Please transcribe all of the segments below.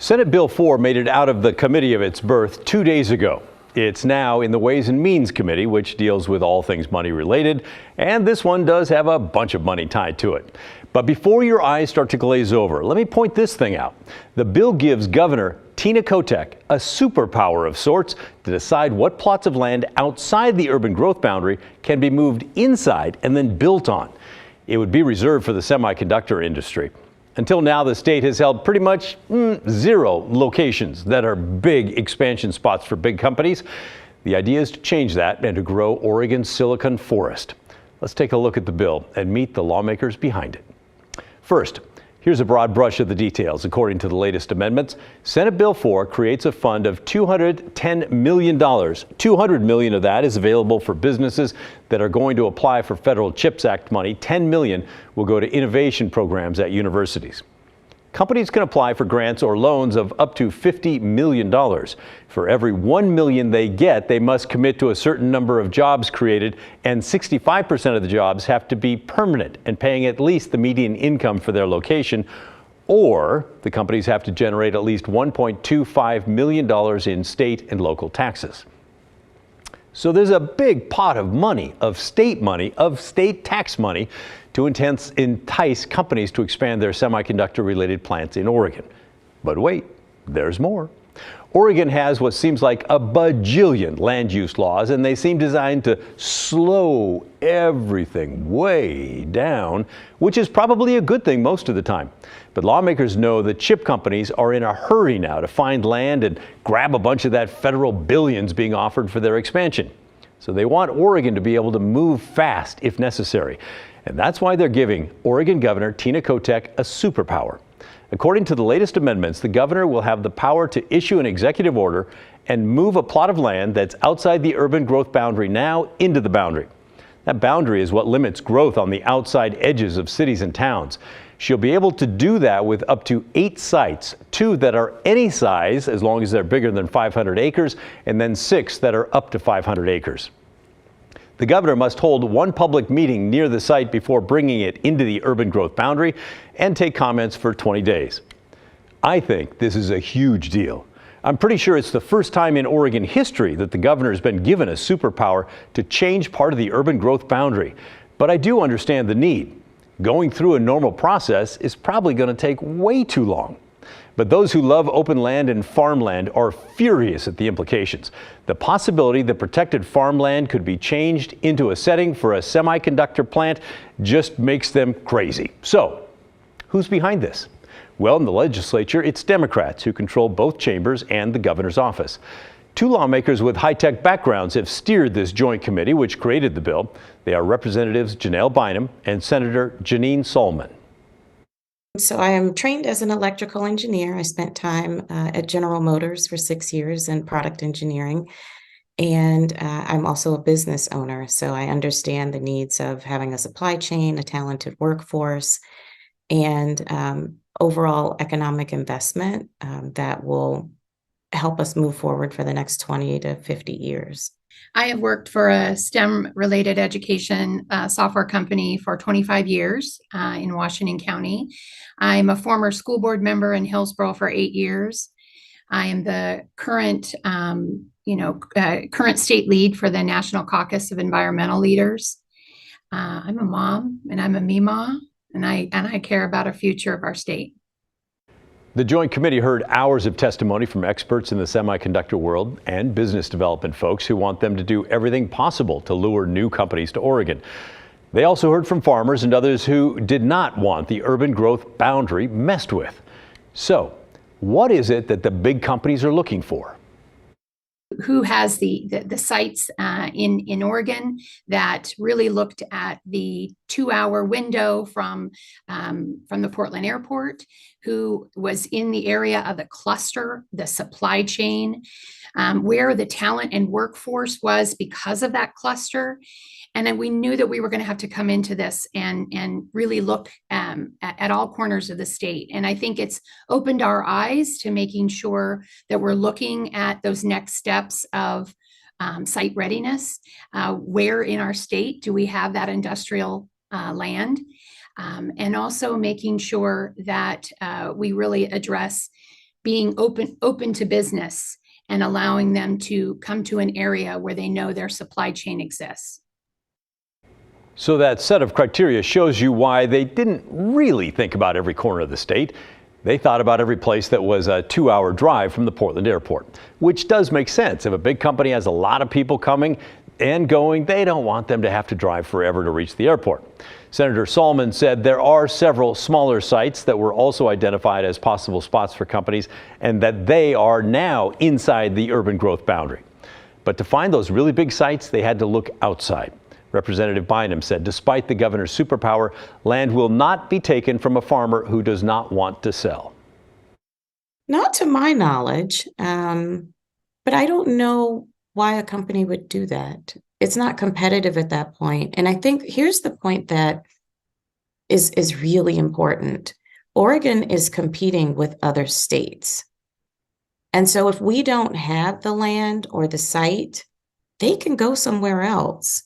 Senate Bill 4 made it out of the committee of its birth 2 days ago. It's now in the Ways and Means Committee, which deals with all things money related, and this one does have a bunch of money tied to it. But before your eyes start to glaze over, let me point this thing out. The bill gives Governor Tina Kotek a superpower of sorts to decide what plots of land outside the urban growth boundary can be moved inside and then built on. It would be reserved for the semiconductor industry. Until now, the state has held pretty much zero locations that are big expansion spots for big companies. The idea is to change that and to grow Oregon's silicon forest. Let's take a look at the bill and meet the lawmakers behind it. First, here's a broad brush of the details. According to the latest amendments, Senate Bill 4 creates a fund of $210 million. $200 million of that is available for businesses that are going to apply for federal CHIPS Act money. $10 million will go to innovation programs at universities. Companies can apply for grants or loans of up to $50 million. For every $1 million they get, they must commit to a certain number of jobs created, and 65% of the jobs have to be permanent and paying at least the median income for their location, or the companies have to generate at least $1.25 million in state and local taxes. So there's a big pot of money, of state tax money, to entice companies to expand their semiconductor-related plants in Oregon. But wait, there's more. Oregon has what seems like a bajillion land use laws, and they seem designed to slow everything way down, which is probably a good thing most of the time. But lawmakers know that chip companies are in a hurry now to find land and grab a bunch of that federal billions being offered for their expansion. So they want Oregon to be able to move fast if necessary. And that's why they're giving Oregon Governor Tina Kotek a superpower. According to the latest amendments, the governor will have the power to issue an executive order and move a plot of land that's outside the urban growth boundary now into the boundary. That boundary is what limits growth on the outside edges of cities and towns. She'll be able to do that with up to 8 sites, 2 that are any size as long as they're bigger than 500 acres, and then 6 that are up to 500 acres. The governor must hold one public meeting near the site before bringing it into the urban growth boundary and take comments for 20 days. I think this is a huge deal. I'm pretty sure it's the first time in Oregon history that the governor has been given a superpower to change part of the urban growth boundary. But I do understand the need. Going through a normal process is probably going to take way too long. But those who love open land and farmland are furious at the implications. The possibility that protected farmland could be changed into a setting for a semiconductor plant just makes them crazy. So, who's behind this? Well, in the legislature, it's Democrats who control both chambers and the governor's office. 2 lawmakers with high-tech backgrounds have steered this joint committee which created the bill. They are Representatives Janelle Bynum and Senator Janine Solomon. So I am trained as an electrical engineer. I spent time at General Motors for 6 years in product engineering. And I'm also a business owner. So I understand the needs of having a supply chain, a talented workforce, and overall economic investment that will help us move forward for the next 20 to 50 years. I have worked for a STEM-related education software company for 25 years in Washington County. I'm a former school board member in Hillsborough for 8 years. I am the current, current state lead for the National Caucus of Environmental Leaders. I'm a mom, and I'm a Meemaw, and I care about the future of our state. The Joint Committee heard hours of testimony from experts in the semiconductor world and business development folks who want them to do everything possible to lure new companies to Oregon. They also heard from farmers and others who did not want the urban growth boundary messed with. So, what is it that the big companies are looking for? Who has the sites in Oregon that really looked at the 2-hour window from the Portland airport, who was in the area of the cluster, the supply chain, where the talent and workforce was because of that cluster. And then we knew that we were going to have to come into this and really look at all corners of the state. And I think it's opened our eyes to making sure that we're looking at those next steps of site readiness. Where in our state do we have that industrial land? And also making sure that we really address being open to business and allowing them to come to an area where they know their supply chain exists. So that set of criteria shows you why they didn't really think about every corner of the state. They thought about every place that was a 2-hour drive from the Portland airport, which does make sense. If a big company has a lot of people coming and going, they don't want them to have to drive forever to reach the airport. Senator Solomon said there are several smaller sites that were also identified as possible spots for companies and that they are now inside the urban growth boundary. But to find those really big sites, they had to look outside. Representative Bynum said despite the governor's superpower, land will not be taken from a farmer who does not want to sell. Not to my knowledge, but I don't know why a company would do that. It's not competitive at that point. And I think here's the point that is really important. Oregon is competing with other states. And so if we don't have the land or the site, they can go somewhere else.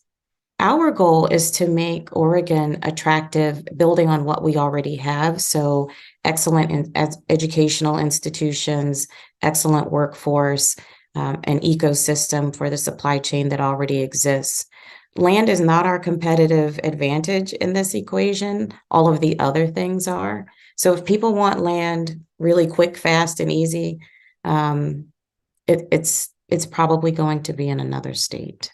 Our goal is to make Oregon attractive, building on what we already have. So excellent educational institutions, excellent workforce, an ecosystem for the supply chain that already exists. Land is not our competitive advantage in this equation. All of the other things are. So if people want land really quick, fast, and easy, it's probably going to be in another state.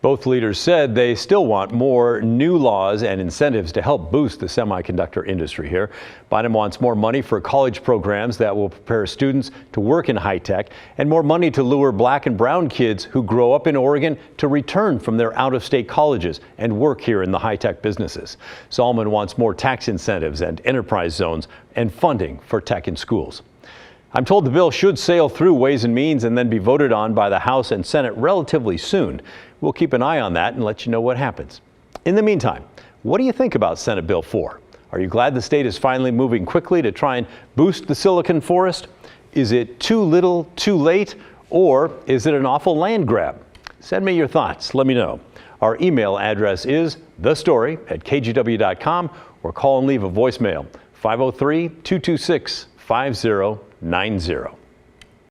Both leaders said they still want more new laws and incentives to help boost the semiconductor industry here. Bynum wants more money for college programs that will prepare students to work in high tech and more money to lure black and brown kids who grow up in Oregon to return from their out-of-state colleges and work here in the high tech businesses. Solomon wants more tax incentives and enterprise zones and funding for tech in schools. I'm told the bill should sail through Ways and Means and then be voted on by the House and Senate relatively soon. We'll keep an eye on that and let you know what happens. In the meantime, what do you think about Senate Bill 4? Are you glad the state is finally moving quickly to try and boost the Silicon Forest? Is it too little, too late, or is it an awful land grab? Send me your thoughts. Let me know. Our email address is thestory@kgw.com or call and leave a voicemail 503-226-5090.